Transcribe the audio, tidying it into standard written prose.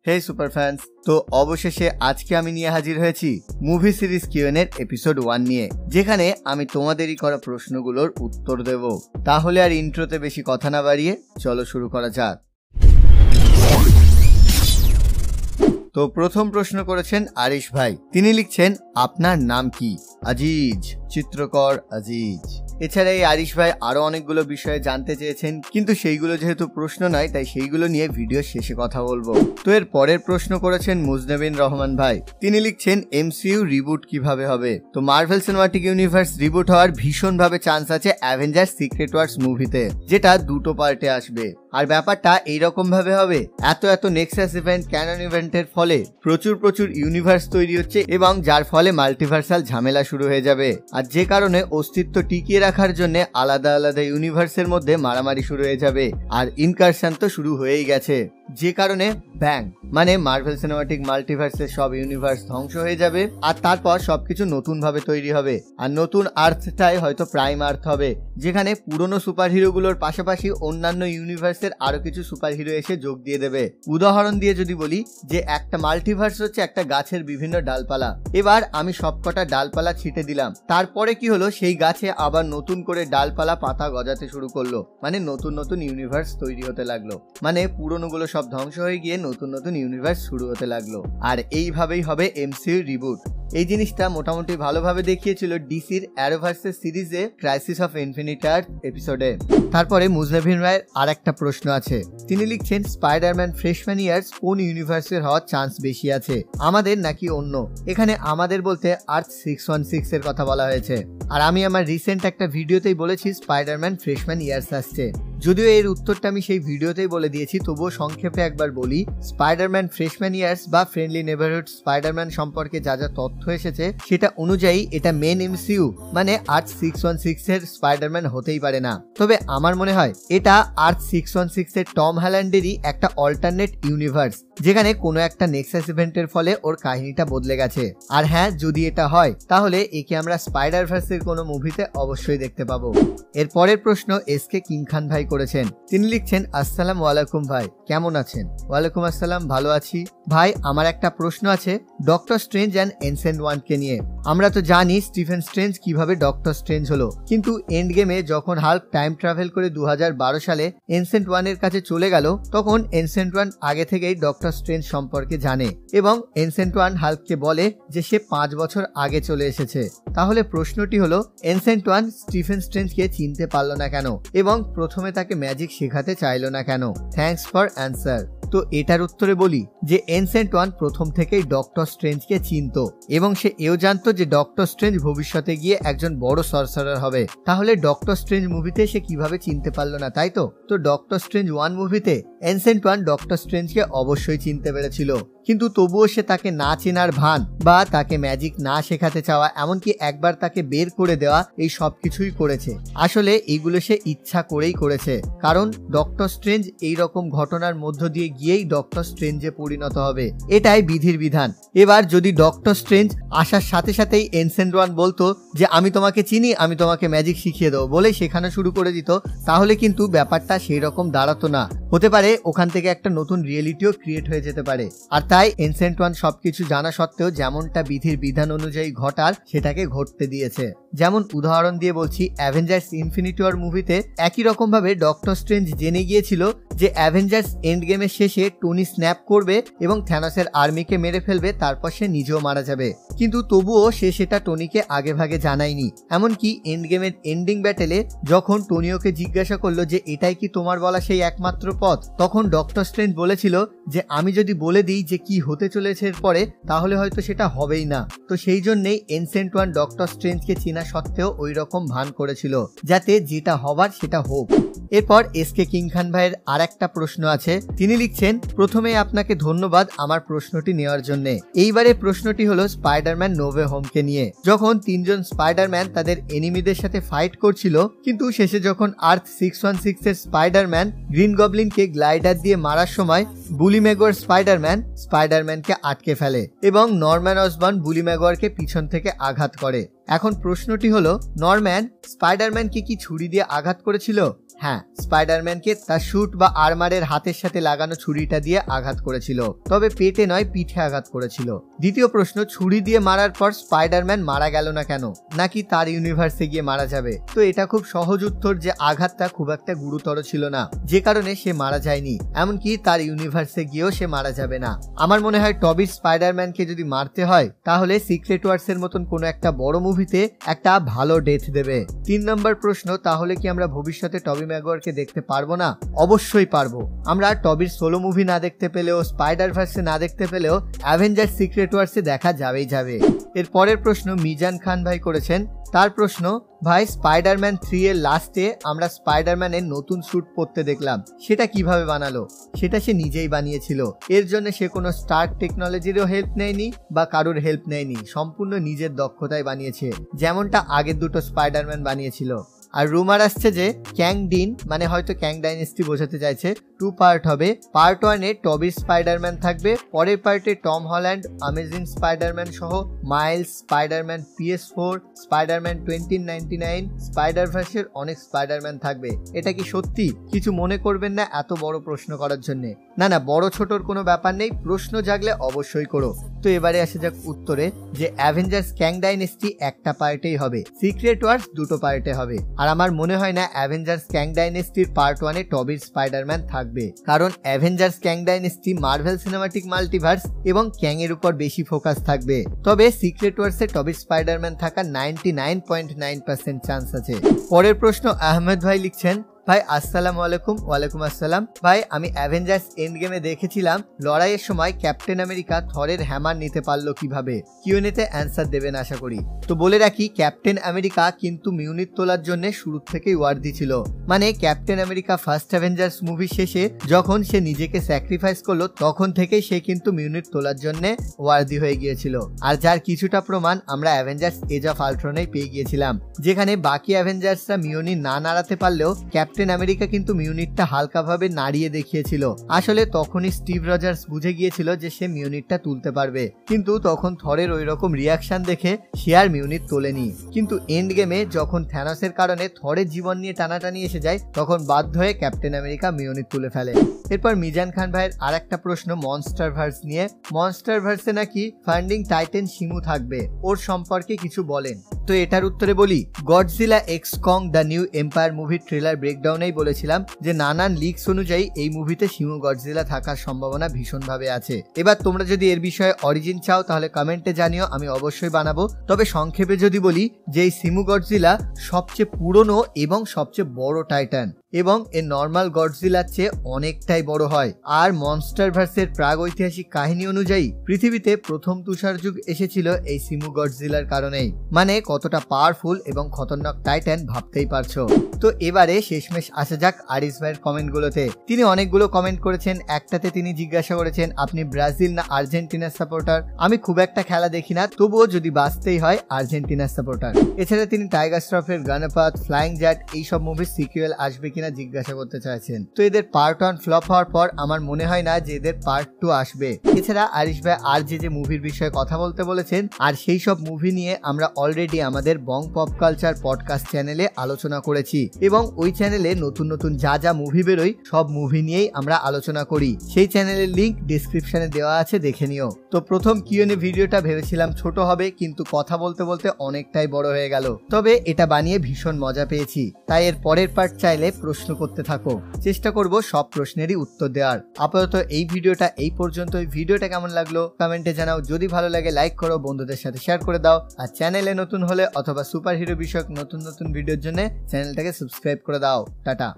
হে super fans, তো অবশেষে আজকে আমি নিয়ে হাজির হয়েছি মুভি সিরিজ কিউএন এর এপিসোড 1 নিয়ে, যেখানে আমি তোমাদেরই করা প্রশ্নগুলোর উত্তর দেব। তাহলে আর ইন্ট্রোতে বেশি কথা না বাড়িয়ে চলো শুরু করা যাক। তো প্রথম প্রশ্ন করেছেন আরিশ ভাই। তিনি লিখছেন, আপনার নাম কি? আজিজ, চিত্রকর আজিজ। এছাড়া এই আরিশ ভাই আরো অনেকগুলো বিষয়ে জানতে চেয়েছেন, কিন্তু সেইগুলো যেহেতু প্রশ্ন নয়, তাই সেইগুলো নিয়ে ভিডিও শেষে কথা বলবো। তো এর পরের প্রশ্ন করেছেন মুজনেবিন রহমান ভাই। তিনি লিখছেন, এমসিইউ রিবুট কিভাবে হবে? তো মার্ভেল সিনেমাটিক ইউনিভার্স রিবুট হওয়ার ভীষণ ভাবে চান্স আছে অ্যাভেঞ্জার্স সিক্রেট ওয়ার্স মুভিতে, যেটা দুটো পার্টে আসবে। আর ব্যাপারটা এইরকম ভাবে হবে, এত নেক্সাস ইভেন্ট, ক্যানন ইভেন্টের ফলে প্রচুর ইউনিভার্স তৈরি হচ্ছে, এবং যার ফলে মাল্টিভার্সাল ঝামেলা শুরু হয়ে যাবে। আর যে কারণে অস্তিত্ব টিকিয়ে রাখার জন্য আলাদা ইউনিভার্সের মধ্যে মারামারি শুরু হয়ে যাবে। আর ইনকারশন তো শুরু হয়েই গেছে, যে কারণে ব্যাং মানে মার্ভেল সিনেমাটিক মাল্টিভার্সের সব ইউনিভার্স ধ্বংস হয়ে যাবে, আর তারপর সবকিছু নতুন ভাবে তৈরি হবে। আর নতুন আর্থটাই হয়তো প্রাইম আর্থ হবে, যেখানে পুরনো সুপার হিরোগুলোর পাশাপাশি অন্যান্য ইউনিভার্সের আরো কিছু সুপার হিরো এসে যোগ দিয়ে দেবে। উদাহরণ দিয়ে যদি বলি যে একটা মাল্টিভার্স হচ্ছে একটা গাছের বিভিন্ন ডালপালা। এবার আমি সবকটা ডালপালা ছিটে দিলাম, তারপরে কি হলো, সেই গাছে আবার নতুন করে ডালপালা পাতা গজাতে শুরু করলো, মানে নতুন ইউনিভার্স তৈরি হতে লাগলো। মানে পুরনোগুলো সব ধ্বংস হয়ে গিয়ে নতুন ইউনিভার্স শুরু হতে লাগলো। আর এইভাবেই হবে এমসিইউ রিবুট। এই জিনিসটা মোটামুটি ভালোভাবে দেখিয়েছিল ডিসির অ্যারোভার্সেস সিরিজে ক্রাইসিস অফ ইনফিনিটি আর্থ এপিসোডে। তারপরে মুজনেবিন রায়ের আর একটা প্রশ্ন আছে। তিনি লিখছেন, স্পাইডারম্যান ফ্রেশম্যান ইয়ার্স কোন ইউনিভার্সের হওয়ার চান্স বেশি আছে, আমাদের নাকি অন্য? এখানে আমাদের বলতে আর্থ 616 এর কথা বলা হয়েছে। আর আমি আমার রিসেন্ট একটা ভিডিওতেই বলেছি স্পাইডারম্যান ফ্রেশম্যান ইয়ার্স আসছে। যদিও এর উত্তরটা আমি সেই ভিডিওতেই বলে দিয়েছি, তবুও সংক্ষেপে একবার বলি। স্পাইডারম্যান ফ্রেশম্যান ইয়ার্স বা ফ্রেন্ডলি নেবারহুড স্পাইডারম্যান সম্পর্কে যা তথ্য এসেছে, সেটা অনুযায়ী এটা মেন এমসিইউ মানে আর্থ 616 এর স্পাইডারম্যান হতেই পারে না। তবে আমার মনে হয় এটা আর্থ 616 এর টম হল্যান্ডেরই একটা অল্টারনেট ইউনিভার্স, যেখানে কোনো একটা নেক্সাস ইভেন্টের ফলে ওর কাহিনীটা বদলে গেছে। আর হ্যাঁ, যদি এটা হয় তাহলে একে আমরা স্পাইডারভার্সের কোনো মুভিতে অবশ্যই দেখতে পাবো। এর পরের প্রশ্ন এসকে কিং খান ভাই করেছেন। তিনি লিখছেন, আসসালামু আলাইকুম ভাই, কেমন আছেন? ওয়ালাইকুম আসসালাম, ভালো আছি ভাই। আমার একটা প্রশ্ন আছে ডক্টর স্ট্রেঞ্জ অ্যান্ড এনসেন্ট ওয়ানকে নিয়ে। আমরা তো জানি স্টিফেন স্ট্রেঞ্জ কিভাবে ডক্টর স্ট্রেঞ্জ হলো, কিন্তু এন্ড গেমে যখন হাল্ক টাইম ট্রাভেল করে 2012 সালে এনসেন্ট ওয়ানের কাছে চলে গেল, তখন এনসেন্ট ওয়ান আগে থেকেই ডক্টর স্ট্রেঞ্জ সম্পর্কে জানে, এবং এনসেন্ট ওয়ান হাল্ককে বলে যে সে 5 বছর আগে চলে এসেছে। তাহলে প্রশ্নটি হলো, এনসেন্ট ওয়ান স্টিফেন স্ট্রেঞ্জকে চিনতে পারলো না কেন, এবং প্রথমে তাকে ম্যাজিক শেখাতে চাইলো না কেন? Thanks for answer. তো এটার উত্তরে বলি যে এনসেন্ট ওয়ান প্রথম থেকেই ডক্টর স্ট্রেঞ্জকে চিনতো, এবং সে এও জানতো যে ডক্টর স্ট্রেঞ্জ ভবিষ্যতে গিয়ে একজন বড় সর্সারার হবে। তাহলে ডক্টর স্ট্রেঞ্জ মুভিতে সে কিভাবে চিনতে পারলো না, তাই তো? তো ডক্টর স্ট্রেঞ্জ 1 মুভিতে এনসেন্ট ওয়ান ডক্টর স্ট্রেঞ্জকে অবশ্যই চিনতে পেরেছিল, কিন্তু তবুও সে তাকে না চেনার ভান বা তাকে ম্যাজিক না শেখাতে চাওয়া, এমনকি একবার তাকে বের করে দেওয়া, এই সব কিছুই করেছে। আসলে এইগুলো সে ইচ্ছা করেই করেছে, কারণ ডক্টর স্ট্রেঞ্জ এই রকম ঘটনার মধ্য দিয়ে গিয়েই ডক্টর স্ট্রেঞ্জে পরিণত হবে, এটাই বিধির বিধান। এবার যদি ডক্টর স্ট্রেঞ্জ আসার সাথে সাথেই এনসেন্ট ওয়ান বলতো যে আমি তোমাকে চিনি, আমি তোমাকে ম্যাজিক শিখিয়ে দেবো বলে শেখানো শুরু করে দিত, তাহলে কিন্তু ব্যাপারটা সেই রকম দাঁড়াতো না। হতে পারে ওখান থেকে একটা নতুন রিয়েলিটিও ক্রিয়েট হয়ে যেতে পারে। আর তাই এনসেন্ট ওয়ান সবকিছু জানা সত্ত্বেও যেমনটা বিধির বিধান অনুযায়ী ঘটার, সেটাকে ঘটতে দিয়েছে। যেমন উদাহরণ দিয়ে বলছি, অ্যাভেঞ্জার্স ইনফিনিটি ওয়ার মুভিতে একই রকম ভাবে ডক্টর স্ট্রেঞ্জ জেনে গিয়েছিল যে অ্যাভেঞ্জার্স এন্ড গেমের শেষে টনি স্ন্যাপ করবে এবং থ্যানোসের আর্মিকে মেরে ফেলবে, তারপর সে নিজেও মারা যাবে, কিন্তু তবুও সে সেটা টনিকে আগে ভাগে জানায়নি। এমনকি এন্ড গেমের এন্ডিং ব্যাটেলে যখন টনিওকে জিজ্ঞাসা করলো যে এটাই কি তোমার বলা সেই একমাত্র পথ, তখন ডক্টর স্ট্রেঞ্জ বলেছিল যে আমি যদি বলে দিই যে কি হতে চলেছে এরপরে, তাহলে হয়তো সেটা হবেই না। তো সেই জন্যই এনসেন্ট ওয়ান ডক্টর স্ট্রেঞ্জকে চেনা সত্ত্বেও ওই রকম ভান করেছিল, যাতে যেটা হবার সেটা হোক। এরপর এসকে কিং খান ভাইয়ের আর একটা প্রশ্ন আছে। তিনি লিখছেন, প্রথমে আপনাকে ধন্যবাদ আমার প্রশ্নটি নেওয়ার জন্য। এইবারে প্রশ্নটি হলো স্পাইডারম্যান নো ওয়ে হোমকে নিয়ে। যখন 3জন স্পাইডারম্যান তাদের এনিমিদের সাথে ফাইট করছিল, কিন্তু শেষে যখন আর্থ 616 এর স্পাইডারম্যান গ্রিন গবলিনকে গ্লাইডার দিয়ে মারার সময় বুলি ম্যাগুয়ার স্পাইডারম্যানকে আটকে ফেলে, এবং নরম্যান অসবর্ন বুলি ম্যাগুয়ারকে পিছন থেকে আঘাত করে। এখন প্রশ্নটি হলো, নরম্যান স্পাইডারম্যানকে কি ছুরি দিয়ে আঘাত করেছিল? হ্যাঁ, স্পাইডারম্যানকে তার স্যুট বা আর্মারের হাতের সাথে লাগানো ছুরিটা দিয়ে আঘাত করেছিল, তবে পেটে নয় পিঠে আঘাত করেছিল। দ্বিতীয় প্রশ্ন, ছুরি দিয়ে মারার পর স্পাইডারম্যান মারা গেল না কেন, নাকি তার ইউনিভার্সে গিয়ে মারা যাবে? তো এটা খুব সহজ উত্তর যে আঘাতটা খুব একটা গুরুতর ছিল না, যে কারণে সে মারা যায়নি, এমনকি তার ইউনিভার্সে গিয়েও সে মারা যাবে না। আমার মনে হয় টবির স্পাইডারম্যানকে যদি মারতে হয় তাহলে সিক্রেট ওয়ার্স এর মতন কোনো একটা বড় মুভিতে একটা ভালো ডেথ দেবে। 3 নম্বর প্রশ্ন, তাহলে কি আমরা ভবিষ্যতে টবি ম্যাগুয়ারকে দেখতে পারবো না? অবশ্যই পারবো। আমরা টবির সোলো মুভি না দেখতে পেলেও, স্পাইডার ভার্সে না দেখতে পেলেও অ্যাভেঞ্জার সিক্রেট ওয়ার্সে দেখা যাবেই যাবে। এর পরের প্রশ্ন মিজান খান ভাই করেছেন। তার প্রশ্ন, ভাই স্পাইডারম্যান 3 এর লাস্টে আমরা স্পাইডারম্যানের নতুন স্যুট পরতে দেখলাম, সেটা কিভাবে বানালো? সেটা সে নিজেই বানিয়েছিল। এর জন্য সে কোনো স্টার্ক টেকনোলজিরও হেল্প নেয়নি বা কারোর হেল্প নেয়নি, সম্পূর্ণ নিজের দক্ষতায় বানিয়েছে, যেমনটা আগের দুটো স্পাইডারম্যান বানিয়েছিল। আর রুমার আসছে যে ক্যাং ডিন, মানে হয়তো ক্যাং ডাইনেস্টি বোঝাতে চাইছে, 2 পার্ট হবে। পার্ট 1 এ টবির স্পাইডারম্যান থাকবে, পরের পার্টে টম হল্যান্ড, অ্যামেজিং স্পাইডারম্যান সহ মাইলস, স্পাইডারম্যান PS4, স্পাইডারম্যান 2099, স্পাইডারভার্সের অনেক স্পাইডারম্যান থাকবে। এটা কি সত্যি? কিছু মনে করবেন না এত বড় প্রশ্ন করার জন্য। না, বড় ছোটর কোনো ব্যাপার নেই, প্রশ্ন জাগলে অবশ্যই করো। তো এবারে আসা যাক উত্তরে, যে অ্যাভেঞ্জার্স ক্যাং ডাইনেস্টি একটা পার্টেই হবে, সিক্রেট ওয়ার্স 2টো পার্টে হবে। আর আমার মনে হয় না অ্যাভেঞ্জার্স ক্যাং ডাইনেস্টির পার্ট 1 এ টবির স্পাইডারম্যান থাকবে, কারণ Avengers ক্যাং dynasty Marvel cinematic multiverse এবং ক্যাং এর উপর বেশি ফোকাস থাকবে। তবে সিক্রেট ওয়ার্সে টবির স্পাইডারম্যান থাকার 99.9% চান্স আছে। পরের প্রশ্ন আহমেদ ভাই লিখছেন, ভাই আসসালামু আলাইকুম। ওয়ালাইকুম আসসালাম। ভাই আমি অ্যাভেঞ্জার্স এন্ড গেমে দেখেছিলাম লড়াইয়ের সময় ক্যাপ্টেন আমেরিকা থরের হ্যামার নিতে পারলো কিভাবে? কিউএনএতে অ্যান্সার দেবেন আশা করি। তো বলে রাখি, ক্যাপ্টেন আমেরিকা কিন্তু মিউনিট তোলার জন্য শুরু থেকেই ওয়ার্দি ছিল। মানে captain America first Avengers movie শেষে যখন সে নিজেকে স্যাক্রিফাইস করলো, তখন থেকেই সে কিন্তু মিউনিট তোলার জন্য ওয়ার্দি হয়ে গিয়েছিল। আর যার কিছুটা প্রমাণ আমরা অ্যাভেঞ্জার্স এজ অফ আল্ট্রনেই পেয়ে গিয়েছিলাম, যেখানে বাকি অ্যাভেঞ্জার্সরা মিউনিট না নাড়াতে পারলেও ক্যাপ্টেন আমেরিকা কিন্তু মিউনিটটা হালকাভাবে নাড়িয়ে দেখিয়েছিল। আসলে তখনই স্টিভ রজার্স বুঝে গিয়েছিল যে সে মিউনিটটা তুলতে পারবে, কিন্তু তখন থরের ওই রকম রিয়াকশন দেখে সে আর মিউনিট তোলেনি। কিন্তু এন্ড গেমে যখন থ্যানোসের কারণে থরের জীবন নিয়ে টানাটানি এসে যায়, তখন বাধ্য হয়ে ক্যাপ্টেন আমেরিকা মিউনিট তুলে ফেলে। এরপর মিজান খান ভাইয়ের আর একটা প্রশ্ন মনস্টার ভার্স নিয়ে। মনস্টার ভার্সে নাকি ফান্ডিং টাইটেন শিমু থাকবে, ওর সম্পর্কে কিছু বলেন। তো এটার উত্তরে বলি, Godzilla x Kong the new empire মুভির ট্রেলার ব্রেকডাউনেই বলেছিলাম যে নানান লিকস অনুযায়ী এই মুভিতে শিমু গডজিলা থাকার সম্ভাবনা ভীষণভাবে আছে। এবার তোমরা যদি এর বিষয়ে অরিজিন চাও তাহলে কমেন্টে জানিও, আমি অবশ্যই বানাবো। তবে সংক্ষেপে যদি বলি যে এই শিমু গডজিলা সবচেয়ে পুরনো এবং সবচেয়ে বড় টাইটান, এবং এর নর্মাল গডজিলার চেয়ে অনেকটাই বড় হয়। আর মনস্টার ভার্সের প্রাগ ঐতিহাসিক কাহিনী অনুযায়ী পৃথিবীতে প্রথম তুষার যুগ এসেছিল এই শিমু গডজিলার কারণেই। মানে কতটা পাওয়ারফুল এবং খতরনাক টাইটান ভাবতেই পারছো। তো এবারে শেষমেশ আসা যাক আরিস ভাইয়ের কমেন্ট গুলোতে। তিনি অনেকগুলো কমেন্ট করেছেন। একটাতে তিনি জিজ্ঞাসা করেছেন, আপনি ব্রাজিল না আর্জেন্টিনার সাপোর্টার? আমি খুব একটা খেলা দেখি না, তবুও যদি বাঁচতেই হয় আর্জেন্টিনার সাপোর্টার। এছাড়া তিনি টাইগার শ্রফের গণপাত, ফ্লাইং জ্যাট এইসব মুভির সিকুয়েল আসবে কিনা জিজ্ঞাসা করতে চাইছেন। তো এদের পার্ট 1 ফ্লপ হওয়ার পর আমার মনে হয় না যে এদের পার্ট 2 আসবে। এছাড়া আরিস ভাই আর যে মুভির বিষয়ে কথা বলতে বলেছেন, আর সেই সব মুভি নিয়ে আমরা অলরেডি আমাদের বং পপ কালচার পডকাস্ট চ্যানেলে আলোচনা করেছি, এবং ওই চ্যানেলে নতুন নতুন যা মুভি বেরোয় সব মুভি নিয়েই আমরা আলোচনা করি। সেই চ্যানেলের লিংক ডেসক্রিপশনে দেওয়া আছে, দেখে নিও। তো প্রথম কিউএনএ ভিডিওটা ভেবেছিলাম ছোট হবে, কিন্তু কথা বলতে বলতে অনেকটাই বড় হয়ে গেল। তবে এটা বানিয়ে ভীষণ মজা পেয়েছি, তাই এর পরের পার্ট চাইলে প্রশ্ন করতে থাকো, চেষ্টা করব সব প্রশ্নেরই উত্তর দেওয়ার। আপাতত এই ভিডিওটা এই পর্যন্ত। ভিডিওটা কেমন লাগলো কমেন্টে জানাও। যদি ভালো লাগে লাইক করো, বন্ধুদের সাথে শেয়ার করে দাও। আর চ্যানেলে নতুন হলে অথবা সুপার হিরো বিষয়ক নতুন ভিডিওর জন্য চ্যানেলটাকে সাবস্ক্রাইব করে দাও। টাটা।